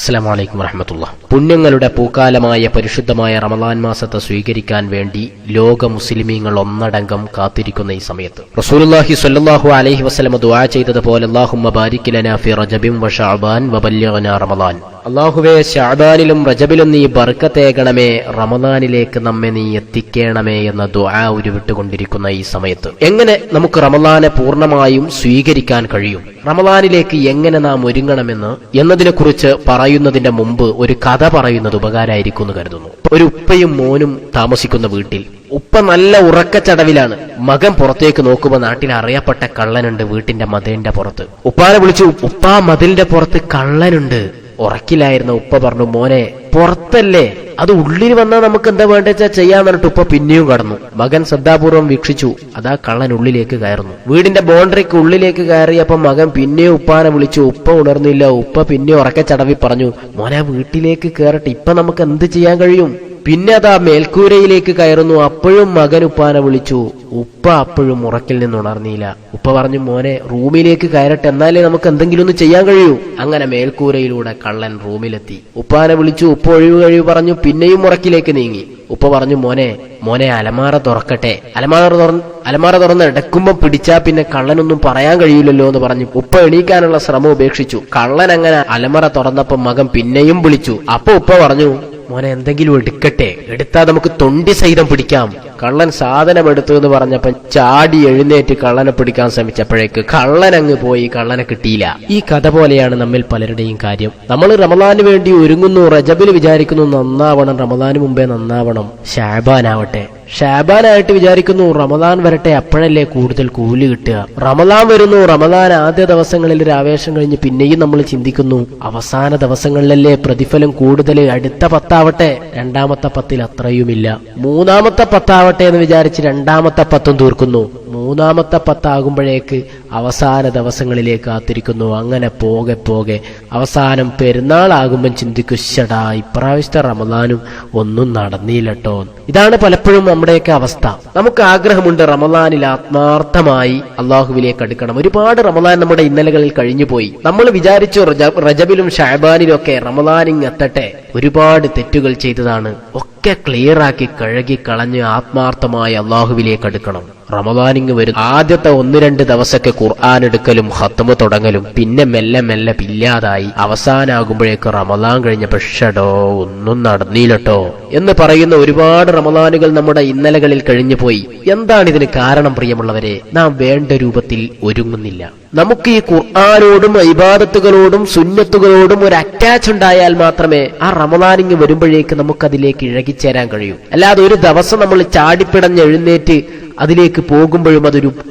അസ്സലാമു അലൈക്കും വറഹ്മത്തുള്ളാഹി. പുണ്യങ്ങളുടെ പൂക്കാലമായ പരിശുദ്ധമായ റമളാൻ മാസത്തെ സ്വീകരിക്കാൻ വേണ്ടി ലോക മുസ്ലിമീങ്ങൾ ഒന്നടങ്കം കാത്തിരിക്കുന്ന ഈ സമയത്ത് റസൂലുള്ളാഹി സ്വല്ലല്ലാഹു അലൈഹി വസല്ലം ദുആ ചെയ്തതുപോലെ അല്ലാഹുമ്മ ബാരിക് ലനാ ഫി റജബിൻ വ ശഅബാൻ വ ബല്ലിഗ്നാ റമളാൻ. അല്ലാഹുവേ, ശഅബാനിലും റജബിലും നീ ബർക്കത്തേകണമേ, റമളാനിലേക്ക് നമ്മെ നീ എത്തിക്കണമേ എന്ന ദുആ ഉരുവിട്ടുകൊണ്ടിരിക്കുന്ന ഈ സമയത്ത് എങ്ങനെ നമുക്ക് റമളാനെ പൂർണ്ണമായും സ്വീകരിക്കാൻ കഴിയും, റമളാനിലേക്ക് എങ്ങനെ നാം ഒരുങ്ങണമെന്ന് എന്നതിനെക്കുറിച്ച് പറയുന്നതിന്റെ മുമ്പ് ഒരു കഥ പറയുന്നത് ഉപകാരമായിരിക്കും എന്ന് കരുതുന്നു. ഒരു ഉപ്പയും മോനും താമസിക്കുന്ന വീട്ടിൽ ഉപ്പ നല്ല ഉറക്കച്ചടവിലാണ്. മകൻ പുറത്തേക്ക് നോക്കുമ്പോൾ നാട്ടിൽ അറിയപ്പെട്ട കള്ളനുണ്ട് വീട്ടിന്റെ മതിലിന്റെ പുറത്ത്. ഉപ്പാനെ വിളിച്ചു, ഉപ്പാ മതിലിന്റെ പുറത്ത് കള്ളനുണ്ട്. ഉറക്കിലായിരുന്ന ഉപ്പ പറഞ്ഞു, മോനെ പുറത്തല്ലേ, അത് ഉള്ളിൽ വന്നാൽ നമുക്ക് എന്താ വേണ്ടെച്ചാ ചെയ്യാന്ന് പറഞ്ഞിട്ട് ഉപ്പ പിന്നെയും കടന്നു. മകൻ ശ്രദ്ധാപൂർവം വീക്ഷിച്ചു, അതാ കള്ളൻ ഉള്ളിലേക്ക് കയറുന്നു. വീടിന്റെ ബൗണ്ടറിക്ക് ഉള്ളിലേക്ക് കയറിയപ്പോ മകൻ പിന്നെയും ഉപ്പാനെ വിളിച്ചു. ഉപ്പ ഉണർന്നില്ല. ഉപ്പ പിന്നെ ഉറക്കച്ചടവി പറഞ്ഞു, മോനെ വീട്ടിലേക്ക് കയറട്ടെ, ഇപ്പൊ നമുക്ക് എന്ത് ചെയ്യാൻ കഴിയും? പിന്നെ അതാ മേൽക്കൂരയിലേക്ക് കയറുന്നു. അപ്പോഴും മകൻ ഉപ്പാനെ വിളിച്ചു. ഉപ്പ അപ്പോഴും ഉറക്കിൽ നിന്ന് ഉണർന്നില്ല. ഉപ്പ പറഞ്ഞു, മോനെ റൂമിലേക്ക് കയറട്ടെ, എന്നാലേ നമുക്ക് എന്തെങ്കിലും ഒന്ന് ചെയ്യാൻ കഴിയൂ. അങ്ങനെ മേൽക്കൂരയിലൂടെ കള്ളൻ റൂമിലെത്തി. ഉപ്പാനെ വിളിച്ചു. ഉപ്പ ഒഴിവ് പറഞ്ഞു. പിന്നെയും ഉറക്കിലേക്ക് നീങ്ങി. ഉപ്പ പറഞ്ഞു, മോനെ അലമാറ തുറക്കട്ടെ. അലമാറ തുറന്ന് എടുക്കുമ്പോ പിടിച്ചാ പിന്നെ കള്ളനൊന്നും പറയാൻ കഴിയില്ലല്ലോ എന്ന് പറഞ്ഞു ഉപ്പ എണീക്കാനുള്ള ശ്രമം ഉപേക്ഷിച്ചു. കള്ളൻ അങ്ങനെ അലമാറ തുറന്നപ്പോ മകൻ പിന്നെയും വിളിച്ചു. അപ്പൊ ഉപ്പ പറഞ്ഞു, മോനെ എന്തെങ്കിലും എടുക്കട്ടെ, എടുത്താ നമുക്ക് തൊണ്ടി സഹിതം പിടിക്കാം. കള്ളൻ സാധനം എടുത്തു എന്ന് പറഞ്ഞപ്പോ ചാടി എഴുന്നേറ്റ് കള്ളനെ പിടിക്കാൻ ശ്രമിച്ചപ്പോഴേക്ക് കള്ളൻ അങ്ങ് പോയി, കള്ളനെ കിട്ടിയില്ല. ഈ കഥ പോലെയാണ് നമ്മിൽ പലരുടെയും കാര്യം. നമ്മൾ റമളാന് വേണ്ടി ഒരുങ്ങുന്നു, റജബിൽ വിചാരിക്കുന്നു നന്നാവണം, റമളാന് മുമ്പേ നന്നാവണം. ഷാബാനായിട്ട് വിചാരിക്കുന്നു റമളാൻ വരട്ടെ, അപ്പോഴല്ലേ കൂടുതൽ കൂലി കിട്ടുക. റമളാൻ വരുന്നു, റമളാൻ ആദ്യ ദിവസങ്ങളിൽ ഒരു ആവേശം കഴിഞ്ഞ് പിന്നെയും നമ്മൾ ചിന്തിക്കുന്നു അവസാന ദിവസങ്ങളിലല്ലേ പ്രതിഫലം കൂടുതൽ, അടുത്ത പത്താവട്ടെ. രണ്ടാമത്തെ പത്തിൽ അത്രയുമില്ല. മൂന്നാമത്തെ പത്താവട്ടെ എന്ന് വിചാരിച്ച് രണ്ടാമത്തെ പത്തും തീർക്കുന്നു. മൂന്നാമത്തെ പത്താകുമ്പോഴേക്ക് അവസാന ദിവസങ്ങളിലേക്ക് കാത്തിരിക്കുന്നു. അങ്ങനെ പോകെ പോകെ അവസാനം പെരുന്നാളാകുമ്പം ചിന്തിക്കും, ശടാ ഇപ്രാവശ്യത്തെ റമളാനും ഒന്നും നടന്നില്ലട്ടോ. ഇതാണ് പലപ്പോഴും നമ്മുടെയൊക്കെ അവസ്ഥ. നമുക്ക് ആഗ്രഹമുണ്ട് റമളാനിൽ ആത്മാർത്ഥമായി അള്ളാഹുവിലേക്ക് അടുക്കണം. ഒരുപാട് റമളാൻ നമ്മുടെ ഇന്നലകളിൽ കഴിഞ്ഞുപോയി. നമ്മൾ വിചാരിച്ചു റജബിലും ഷഅബാനിലും ഒക്കെ റമളാനിങ് എത്തട്ടെ. ഒരുപാട് തെറ്റുകൾ ചെയ്തതാണ്. ഒക്കെ ക്ലിയറാക്കി കഴുകി കളഞ്ഞ് ആത്മാർത്ഥമായി അള്ളാഹുവിലേക്ക് അടുക്കണം. റമളാനിങ് വരും ആദ്യത്തെ 1-2 ദിവസമൊക്കെ ഖുർആൻ എടുക്കലും ഖത്മ് തുടങ്ങലും പിന്നെ മെല്ലെ മെല്ലെ ഇല്ലാതായി. അവസാനാകുമ്പോഴേക്ക് റമളാൻ കഴിഞ്ഞപ്പോ ഷടോ ഒന്നും നടന്നില്ലട്ടോ എന്ന് പറയുന്ന ഒരുപാട് റമളാനുകൾ നമ്മുടെ ഇന്നലകളിൽ കഴിഞ്ഞുപോയി. എന്താണ് ഇതിന് കാരണം പ്രിയമുള്ളവരെ? നാം വേണ്ട രൂപത്തിൽ ഒരുങ്ങുന്നില്ല. നമുക്ക് ഈ ഖുർആനോടും ഇബാദത്തുകളോടും സുന്നത്തുകളോടും ഒരു അറ്റാച്ച് ഉണ്ടായാൽ മാത്രമേ ആ റമളാനിങ് വരുമ്പോഴേക്ക് നമുക്കതിലേക്ക് ഇഴകിച്ചേരാൻ കഴിയൂ. അല്ലാതെ ഒരു ദിവസം നമ്മൾ ചാടിപ്പിടഞ്ഞ് എഴുന്നേറ്റ് അതിലേക്ക് പോകുമ്പോഴും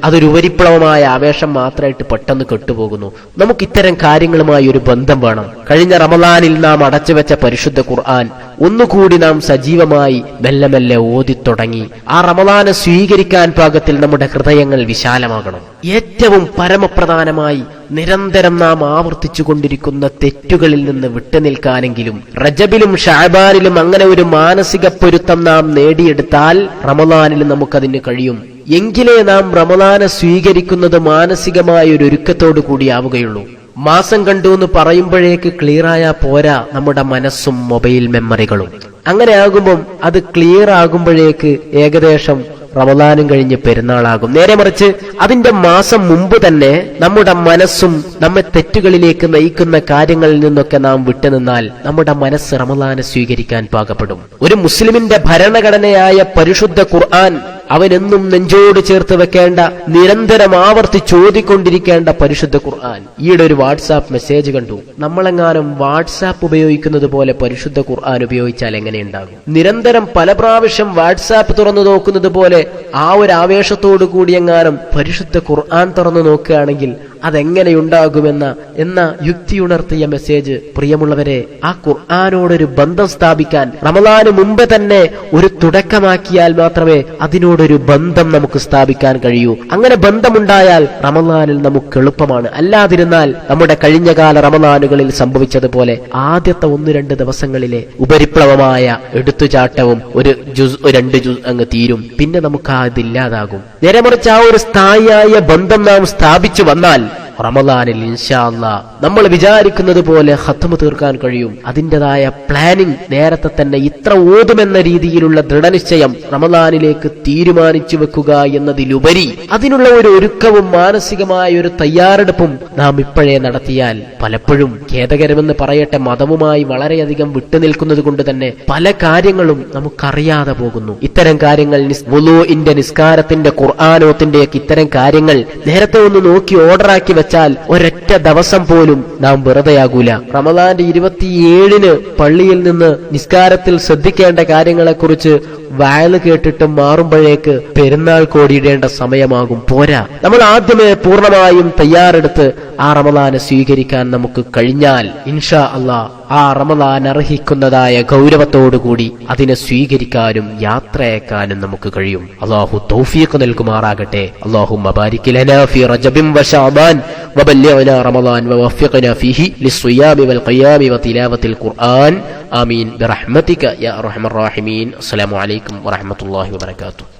അതൊരു ഉപരിപ്ലവമായ ആവേശം മാത്രമായിട്ട് പെട്ടെന്ന് കെട്ടുപോകുന്നു. നമുക്ക് ഇത്തരം കാര്യങ്ങളുമായി ഒരു ബന്ധം വേണം. കഴിഞ്ഞ റമളാനിൽ നാം അടച്ചുവെച്ച പരിശുദ്ധ ഖുർആൻ ഒന്നുകൂടി നാം സജീവമായി മെല്ലെ മെല്ലെ ഓതിത്തുടങ്ങി ആ റമളാനെ സ്വീകരിക്കാൻ പാകത്തിൽ നമ്മുടെ ഹൃദയങ്ങൾ വിശാലമാകണം. ഏറ്റവും പരമപ്രധാനമായി നിരന്തരം നാം ആവർത്തിച്ചു കൊണ്ടിരിക്കുന്ന തെറ്റുകളിൽ നിന്ന് വിട്ടുനിൽക്കാനെങ്കിലും റജബിലും ഷഅബാനിലും അങ്ങനെ ഒരു മാനസിക പൊരുത്തം നാം നേടിയെടുത്താൽ റമളാനിൽ നമുക്കതിന് കഴിയും. എങ്കിലേ നാം റമളാനെ സ്വീകരിക്കുന്നത് മാനസികമായ ഒരു ഒരുക്കത്തോടു കൂടിയാവുകയുള്ളൂ. മാസം കണ്ടു എന്ന് പറയുമ്പോഴേക്ക് ക്ലിയറായാ പോരാ നമ്മുടെ മനസ്സും മൊബൈൽ മെമ്മറികളും. അങ്ങനെ ആകുമ്പം അത് ക്ലിയർ ആകുമ്പോഴേക്ക് ഏകദേശം റമളാനും കഴിഞ്ഞ് പെരുന്നാളാകും. നേരെ മറിച്ച് അതിന്റെ മാസം മുമ്പ് തന്നെ നമ്മുടെ മനസ്സും നമ്മെ തെറ്റുകളിലേക്ക് നയിക്കുന്ന കാര്യങ്ങളിൽ നിന്നൊക്കെ നാം വിട്ടുനിന്നാൽ നമ്മുടെ മനസ്സ് റമളാനെ സ്വീകരിക്കാൻ പാകപ്പെടും. ഒരു മുസ്ലിമിന്റെ ഭരണഘടനയായ പരിശുദ്ധ ഖുർആൻ അവനെന്നും നെഞ്ചോട് ചേർത്ത് വെക്കേണ്ട, നിരന്തരം ചോദിക്കൊണ്ടിരിക്കേണ്ട പരിശുദ്ധ ഖുർആൻ. ഈയിടെ ഒരു വാട്സാപ്പ് മെസ്സേജ് കണ്ടു. നമ്മളെങ്ങാനും വാട്സാപ്പ് ഉപയോഗിക്കുന്നത് പോലെ പരിശുദ്ധ ഖുർആൻ ഉപയോഗിച്ചാൽ എങ്ങനെയുണ്ടാകും? നിരന്തരം പല പ്രാവശ്യം വാട്സാപ്പ് തുറന്നു നോക്കുന്നത് പോലെ ആ ഒരു ആവേശത്തോടു കൂടിയെങ്ങാനും പരിശുദ്ധ ഖുർആൻ തുറന്നു നോക്കുകയാണെങ്കിൽ അതെങ്ങനെയുണ്ടാകുമെന്ന യുക്തിയുണർത്തിയ മെസ്സേജ്. പ്രിയമുള്ളവരെ, ആ ഖുർആനോടൊരു ബന്ധം സ്ഥാപിക്കാൻ റമളാന് മുമ്പ് തന്നെ ഒരു തുടക്കമാക്കിയാൽ മാത്രമേ അതിനോടൊരു ബന്ധം നമുക്ക് സ്ഥാപിക്കാൻ കഴിയൂ. അങ്ങനെ ബന്ധമുണ്ടായാൽ റമളാനിൽ നമുക്ക് എളുപ്പമാണ്. അല്ലാതിരുന്നാൽ നമ്മുടെ കഴിഞ്ഞകാല റമളാനുകളിൽ സംഭവിച്ചതുപോലെ ആദ്യത്തെ 1-2 ദിവസങ്ങളിലെ ഉപരിപ്ലവമായ എടുത്തുചാട്ടവും ഒരു 2 ജുസ് അങ്ങ് തീരും. പിന്നെ നമുക്ക് അതില്ലാതാകും. നേരെ മറിച്ച് ആ ഒരു സ്ഥായിയായ ബന്ധം നാം സ്ഥാപിച്ചു വന്നാൽ റമദാനിൽ ഇൻഷാ അല്ലാഹ് നമ്മൾ വിചാരിക്കുന്നത് പോലെ ഖത്മ് തീർക്കാൻ കഴിയും. അതിൻ്റെതായ പ്ലാനിംഗ് നേരത്തെ തന്നെ ഇത്ര ഓതുമെന്ന രീതിയിലുള്ള ദൃഢനിശ്ചയം റമദാനിലേക്ക് തീരുമാനിച്ചു വെക്കുക എന്നതിലുപരി അതിനുള്ള ഒരു ഒരുക്കവും മാനസികമായ ഒരു തയ്യാറെടുപ്പും നാം ഇപ്പോഴേ നടത്തിയാൽ പലപ്പോഴും ഖേദകരമെന്ന് പറയട്ടെ, മതവുമായി വളരെയധികം വിട്ടുനിൽക്കുന്നത് കൊണ്ട് തന്നെ പല കാര്യങ്ങളും നമുക്കറിയാതെ പോകുന്നു. ഇത്തരം കാര്യങ്ങൾ വുളൂഇന്റെ, നിസ്കാരത്തിന്റെ, ഖുർആനോത്തിന്റെ ഇത്തരം കാര്യങ്ങൾ നേരത്തെ ഒന്ന് നോക്കി ഓർഡറാക്കി വെച്ചാൽ ഒരൊറ്റ ദിവസം പോലും നാം വെറുതെയാകൂല. റമദാന്റെ 27-ന് പള്ളിയിൽ നിന്ന് നിസ്കാരത്തിൽ ശ്രദ്ധിക്കേണ്ട കാര്യങ്ങളെക്കുറിച്ച് വയല് കേട്ടിട്ട് മാറുമ്പോഴേക്ക് പെരുന്നാൾ കോടിയിടേണ്ട സമയമാകും. പോരാ, നമ്മൾ ആദ്യമേ പൂർണ്ണമായും തയ്യാറെടുത്ത് ആ റമദാനെ സ്വീകരിക്കാൻ നമുക്ക് കഴിഞ്ഞാൽ ഇൻഷാ അല്ലാഹ് ആ റമദാൻ അർഹിക്കുന്നതായ ഗൗരവത്തോടുകൂടി അതിനെ സ്വീകരിക്കാനും യാത്രയാക്കാനും നമുക്ക് കഴിയും. അല്ലാഹു തൗഫീഖ് നൽകുമാറാകട്ടെ. അല്ലാഹുമ്മ ബാരിക് ലനാ ഫീ റജബിൻ വശഅബാൻ വബല്ലിഗ്നാ റമദാൻ വവഫിഖ്നാ ഫീഹി ലിസ്സിയാമി വൽഖിയാമി വതിലാവത്തിൽ ഖുർആൻ. ആമീൻ ബിറഹ്മതിക യാ അർഹമർ റഹീമീൻ. അസ്സലാമു അലൈക്കും വറഹ്മത്തുള്ളാഹി വബറകാതുഹു.